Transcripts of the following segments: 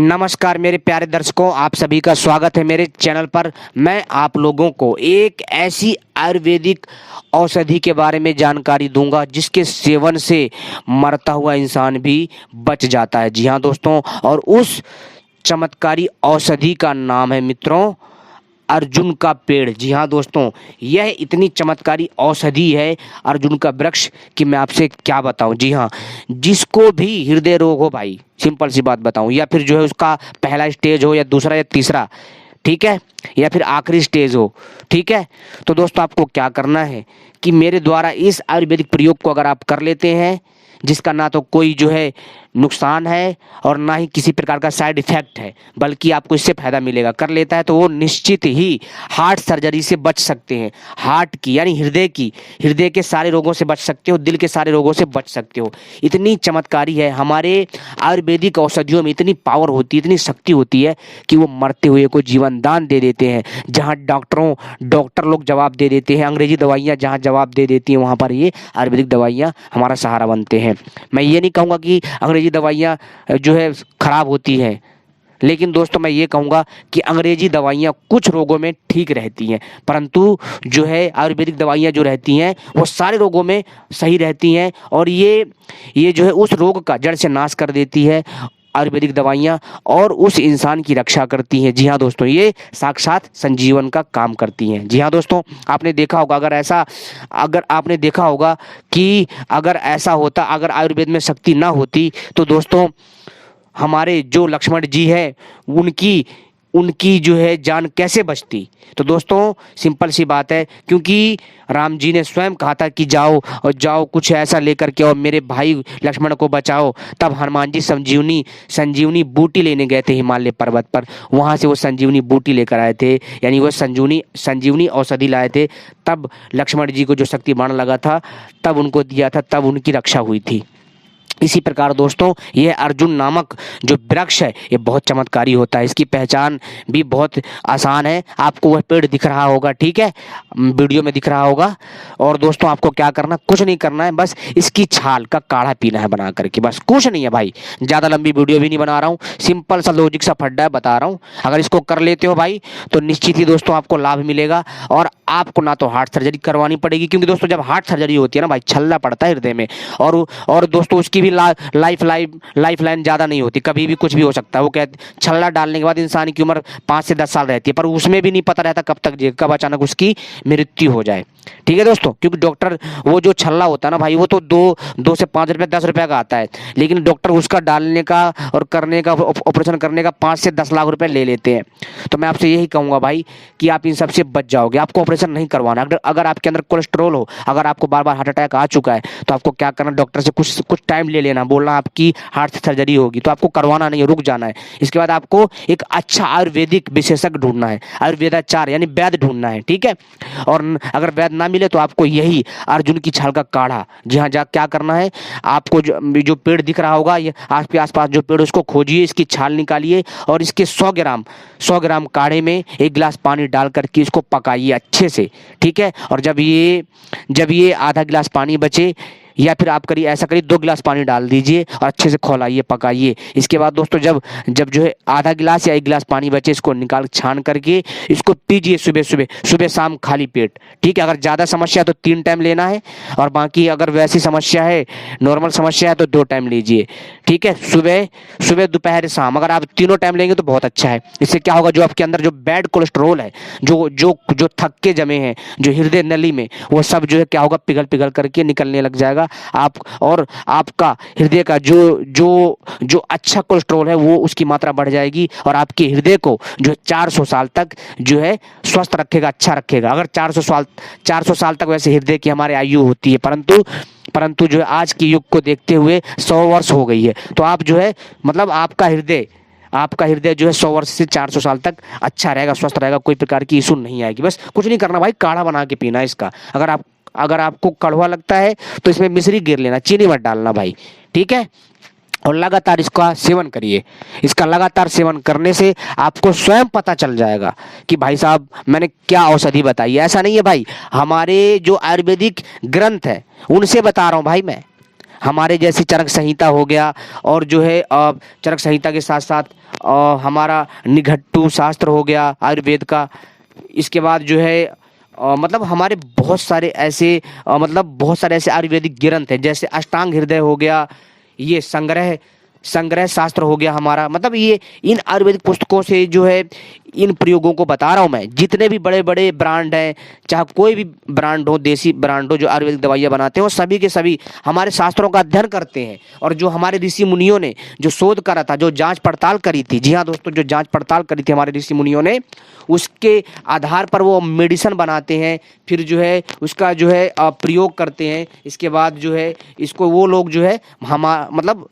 नमस्कार मेरे प्यारे दर्शकों, आप सभी का स्वागत है मेरे चैनल पर। मैं आप लोगों को एक ऐसी आयुर्वेदिक औषधि के बारे में जानकारी दूंगा जिसके सेवन से मरता हुआ इंसान भी बच जाता है। जी हाँ दोस्तों, और उस चमत्कारी औषधि का नाम है मित्रों अर्जुन का पेड़। जी हाँ दोस्तों, यह इतनी चमत्कारी औषधि है अर्जुन का वृक्ष कि मैं आपसे क्या बताऊं। जी हाँ, जिसको भी हृदय रोग हो भाई, सिंपल सी बात बताऊं, या फिर जो है उसका पहला स्टेज हो या दूसरा या तीसरा, ठीक है, या फिर आखिरी स्टेज हो, ठीक है, तो दोस्तों आपको क्या करना है कि मेरे द्वारा इस आयुर्वेदिक प्रयोग को अगर आप कर लेते हैं, जिसका ना तो कोई जो है नुकसान है और ना ही किसी प्रकार का साइड इफेक्ट है, बल्कि आपको इससे फायदा मिलेगा, कर लेता है तो वो निश्चित ही हार्ट सर्जरी से बच सकते हैं। हार्ट की यानी हृदय के सारे रोगों से बच सकते हो, दिल के सारे रोगों से बच सकते हो। इतनी चमत्कारी है हमारे आयुर्वेदिक औषधियों में, इतनी पावर होती है, इतनी शक्ति होती है कि वो मरते हुए को जीवन दान दे देते हैं। जहाँ डॉक्टर लोग जवाब दे देते हैं, अंग्रेजी दवाइयाँ जहाँ जवाब दे देती हैं, वहाँ पर ये आयुर्वेदिक दवाइयाँ हमारा सहारा बनते हैं। मैं ये नहीं कहूँगा कि अंग्रेजी दवाइयाँ जो है खराब होती हैं, लेकिन दोस्तों मैं ये कहूँगा कि अंग्रेजी दवाइयाँ कुछ रोगों में ठीक रहती हैं, परंतु जो है आयुर्वेदिक दवाइयाँ जो रहती हैं वो सारे रोगों में सही रहती हैं, और ये जो है उस रोग का जड़ से नाश कर देती है आयुर्वेदिक दवाइयाँ, और उस इंसान की रक्षा करती हैं। जी हाँ दोस्तों, ये साक्षात संजीवन का काम करती हैं। जी हाँ दोस्तों, आपने देखा होगा, अगर आपने देखा होगा कि अगर ऐसा होता, अगर आयुर्वेद में शक्ति ना होती तो दोस्तों हमारे जो लक्ष्मण जी है उनकी उनकी जो है जान कैसे बचती। तो दोस्तों सिंपल सी बात है, क्योंकि राम जी ने स्वयं कहा था कि जाओ कुछ ऐसा लेकर के और मेरे भाई लक्ष्मण को बचाओ। तब हनुमान जी संजीवनी बूटी लेने गए थे हिमालय पर्वत पर, वहाँ से वो संजीवनी बूटी लेकर आए थे, यानी वो संजीवनी औषधि लाए थे। तब लक्ष्मण जी को जो शक्ति बाण लगा था तब उनको दिया था, तब उनकी रक्षा हुई थी। इसी प्रकार दोस्तों यह अर्जुन नामक जो वृक्ष है ये बहुत चमत्कारी होता है। इसकी पहचान भी बहुत आसान है, आपको वह पेड़ दिख रहा होगा, ठीक है, वीडियो में दिख रहा होगा। और दोस्तों आपको क्या करना, कुछ नहीं करना है, बस इसकी छाल का काढ़ा पीना है बना करके, बस कुछ नहीं है भाई। ज़्यादा लंबी वीडियो भी नहीं बना रहा हूँ, सिंपल सा लॉजिक सा फड्डा है बता रहा हूँ। अगर इसको कर लेते हो भाई तो निश्चित ही दोस्तों आपको लाभ मिलेगा, और आपको ना तो हार्ट सर्जरी करवानी पड़ेगी, क्योंकि दोस्तों जब हार्ट सर्जरी होती है ना भाई, छल्ला पड़ता है हृदय में, और दोस्तों उसकी भी लाइफ लाइन ज़्यादा नहीं होती, कभी भी कुछ भी हो सकता है। वो कहते छल्ला डालने के बाद इंसान की उम्र 5 से 10 साल रहती है, पर उसमें भी नहीं पता रहता कब अचानक उसकी मृत्यु हो जाए, ठीक है दोस्तों। क्योंकि डॉक्टर वो जो छल्ला होता है ना भाई, वो तो 2 से 5 रुपये 10 रुपये का आता है, लेकिन डॉक्टर उसका डालने का और करने का, ऑपरेशन करने का 5 से 10 लाख रुपए ले लेते हैं। तो मैं आपसे यही कहूँगा भाई कि आप इन सबसे बच जाओगे, आपको ऑपरेशन नहीं करवाना। अगर आपके अंदर कोलेस्ट्रॉल हो, अगर आपको बार बार हार्ट अटैक आ चुका है, तो आपको क्या करना, डॉक्टर से कुछ टाइम ले लेना, बोलना आपकी हार्ट सर्जरी होगी, तो आपको करवाना नहीं है, रुक जाना है। इसके बाद आपको एक अच्छा आयुर्वेदिक विशेषज्ञ ढूंढना है, आयुर्वेदाचार्य यानी वैद्य ढूंढना है, ठीक है। और अगर वैद्य ना मिले तो आपको यही अर्जुन की छाल का काढ़ा, जी हाँ, क्या करना है, आपको जो पेड़ दिख रहा होगा, ये आसपास जो पेड़, उसको खोजिए, इसकी छाल निकालिए, और इसके 100 ग्राम काढ़े में 1 गिलास पानी डाल करके इसको पकाइए अच्छे से, ठीक है। और जब ये आधा गिलास पानी बचे, या फिर आप ऐसा करिए 2 गिलास पानी डाल दीजिए और अच्छे से खौलाइए, पकाइए। इसके बाद दोस्तों जब जो है आधा गिलास या 1 गिलास पानी बचे, इसको निकाल छान करके इसको पीजिए सुबह शाम खाली पेट, ठीक है। अगर ज़्यादा समस्या है तो 3 टाइम लेना है, और बाकी अगर वैसी समस्या है, नॉर्मल समस्या है, तो 2 टाइम लीजिए, ठीक है। सुबह दोपहर शाम, अगर आप तीनों टाइम लेंगे तो बहुत अच्छा है। इससे क्या होगा, जो आपके अंदर जो बैड कोलेस्ट्रॉल है, जो थक्के जमे हैं जो हृदय नली में, वो सब जो है क्या होगा, पिघल करके निकलने लग जाएगा। आप और आपका हृदय का जो अच्छा कोलेस्ट्रॉल है वो उसकी मात्रा बढ़ जाएगी, और आपके हृदय को जो 400 साल तक जो है स्वस्थ रखेगा, अच्छा रखेगा। अगर 400 साल तक वैसे हृदय की हमारी आयु होती है, परंतु जो है आज के युग को देखते हुए 100 वर्ष हो गई है। तो आप जो है मतलब आपका हृदय जो है 100 वर्ष से 400 साल तक अच्छा रहेगा, स्वस्थ रहेगा, कोई प्रकार की इशू नहीं आएगी। बस कुछ नहीं करना भाई, काढ़ा बना के पीना है इसका। अगर आपको कड़वा लगता है तो इसमें मिश्री गिर लेना, चीनी मत डालना भाई, ठीक है। और लगातार इसका सेवन करिए। इसका लगातार सेवन करने से आपको स्वयं पता चल जाएगा कि भाई साहब मैंने क्या औषधि बताई है। ऐसा नहीं है भाई, हमारे जो आयुर्वेदिक ग्रंथ है उनसे बता रहा हूँ भाई मैं। हमारे जैसी चरक संहिता हो गया, और जो है चरक संहिता के साथ साथ हमारा निघट्टू शास्त्र हो गया आयुर्वेद का। इसके बाद जो है मतलब हमारे बहुत सारे ऐसे मतलब बहुत सारे ऐसे आयुर्वेदिक ग्रंथ हैं, जैसे अष्टांग हृदय हो गया, ये संग्रह शास्त्र हो गया हमारा। मतलब ये इन आयुर्वेदिक पुस्तकों से जो है इन प्रयोगों को बता रहा हूँ मैं। जितने भी बड़े बड़े ब्रांड हैं, चाहे कोई भी ब्रांड हो, देसी ब्रांड हो, जो आयुर्वेदिक दवाइयाँ बनाते हैं, वो सभी के सभी हमारे शास्त्रों का अध्ययन करते हैं। और जो हमारे ऋषि मुनियों ने जो शोध करा था, जो जांच पड़ताल करी थी, जी हाँ दोस्तों, जो जांच पड़ताल करी थी हमारे ऋषि मुनियों ने, उसके आधार पर वो मेडिसिन बनाते हैं, फिर जो है उसका जो है प्रयोग करते हैं। इसके बाद जो है इसको वो लोग जो है मतलब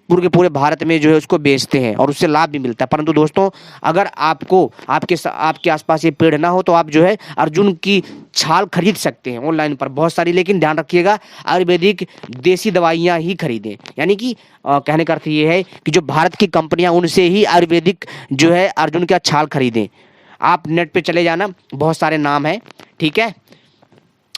पूरे के पूरे भारत में जो है उसको बेचते हैं और उससे लाभ भी मिलता है। परंतु दोस्तों, अगर आपको आपके आसपास ये पेड़ ना हो तो आप जो है अर्जुन की छाल खरीद सकते हैं ऑनलाइन पर बहुत सारी, लेकिन ध्यान रखिएगा आयुर्वेदिक देसी दवाइयाँ ही खरीदें। यानी कि कहने का अर्थ ये है कि जो भारत की कंपनियां, उनसे ही आयुर्वेदिक जो है अर्जुन का छाल खरीदें। आप नेट पे चले जाना, बहुत सारे नाम हैं, ठीक है,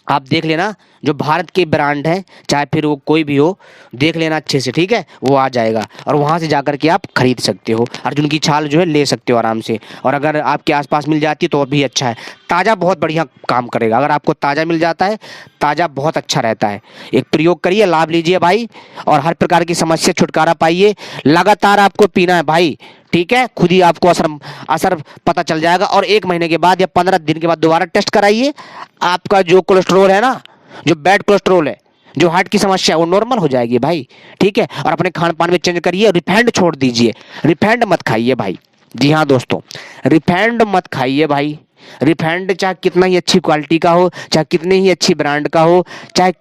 आप देख लेना, जो भारत के ब्रांड हैं, चाहे फिर वो कोई भी हो, देख लेना अच्छे से, ठीक है, वो आ जाएगा और वहाँ से जाकर के आप खरीद सकते हो, अर्जुन की छाल जो है ले सकते हो आराम से। और अगर आपके आसपास मिल जाती है तो भी अच्छा है, ताज़ा बहुत बढ़िया काम करेगा। अगर आपको ताज़ा मिल जाता है, ताज़ा बहुत अच्छा रहता है। एक प्रयोग करिए, लाभ लीजिए भाई, और हर प्रकार की समस्या छुटकारा पाइए। लगातार आपको पीना है भाई, ठीक है, खुद ही आपको असर पता चल जाएगा। और 1 महीने के बाद या 15 दिन के बाद दोबारा टेस्ट कराइए, आपका जो कोलेस्ट्रॉल है ना, जो बैड कोलेस्ट्रॉल है, जो हार्ट की समस्या है, वो नॉर्मल हो जाएगी भाई, ठीक है। और अपने खान पान में चेंज करिए, रिफाइंड छोड़ दीजिए, रिफाइंड मत खाइए भाई। जी हाँ दोस्तों, रिफाइंड मत खाइए भाई। रिफाइंड चाहे कितना ही अच्छी क्वालिटी का हो, चाहे कितने ही अच्छी ब्रांड का हो, चाहे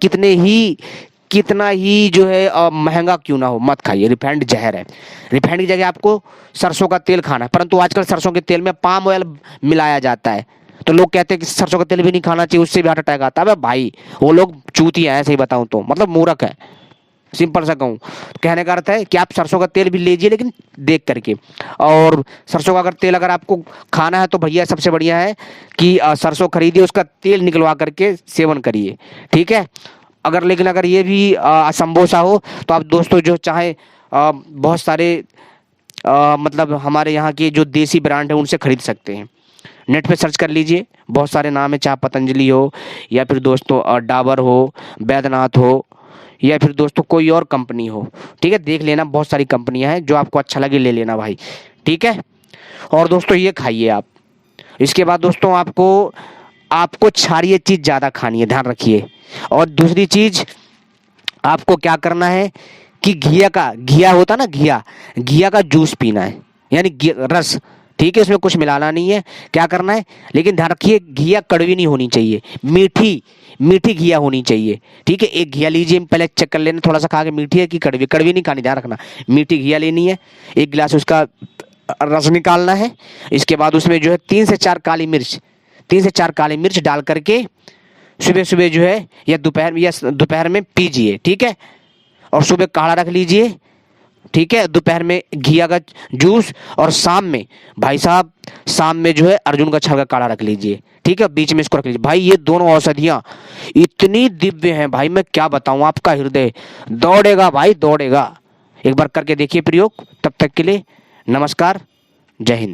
कितना ही जो है महंगा क्यों ना हो, मत खाइए। रिफाइंड जहर है। रिफाइंड की जगह आपको सरसों का तेल खाना है, परंतु आजकल सरसों के तेल में पाम ऑयल मिलाया जाता है, तो लोग कहते हैं कि सरसों का तेल भी नहीं खाना चाहिए, उससे भी हार्ट अटैक आता है। भाई वो लोग चूतिया है, सही बताऊं तो, मतलब मूर्ख है, सिंपल सा कहूँ। कहने का अर्थ है कि आप सरसों का तेल भी लीजिए, लेकिन देख करके। और सरसों का तेल अगर आपको खाना है तो भैया सबसे बढ़िया है कि सरसों खरीदिए, उसका तेल निकलवा करके सेवन करिए, ठीक है। लेकिन अगर ये भी असंभव सा हो तो आप दोस्तों जो चाहे बहुत सारे मतलब हमारे यहाँ के जो देसी ब्रांड है उनसे खरीद सकते हैं। नेट पे सर्च कर लीजिए, बहुत सारे नाम है, चाहे पतंजलि हो या फिर दोस्तों डाबर हो, बैद्यनाथ हो, या फिर दोस्तों कोई और कंपनी हो, ठीक है, देख लेना, बहुत सारी कंपनियां हैं, जो आपको अच्छा लगे ले लेना भाई, ठीक है। और दोस्तों ये खाइए आप। इसके बाद दोस्तों आपको क्षारीय चीज़ ज़्यादा खानी है, ध्यान रखिए। और दूसरी चीज़ आपको क्या करना है कि घिया होता ना, घिया का जूस पीना है, यानी रस, ठीक है, इसमें कुछ मिलाना नहीं है। क्या करना है, लेकिन ध्यान रखिए घिया कड़वी नहीं होनी चाहिए, मीठी घिया होनी चाहिए, ठीक है। एक घिया लीजिए, पहले चेक कर लेना थोड़ा सा खा के, मीठी है कि कड़वी नहीं खानी, ध्यान रखना। मीठी घिया लेनी है, 1 गिलास उसका रस निकालना है। इसके बाद उसमें जो है 3 से 4 काली मिर्च डाल करके सुबह सुबह जो है या दोपहर में पीजिए, ठीक है। और सुबह काढ़ा रख लीजिए, ठीक है, दोपहर में घिया का जूस, और शाम में भाई साहब जो है अर्जुन का छाल का काढ़ा रख लीजिए, ठीक है, बीच में इसको रख लीजिए भाई। ये दोनों औषधियाँ इतनी दिव्य हैं भाई, मैं क्या बताऊं, आपका हृदय दौड़ेगा भाई, दौड़ेगा। एक बार करके देखिए प्रयोग। तब तक के लिए नमस्कार, जय हिंद।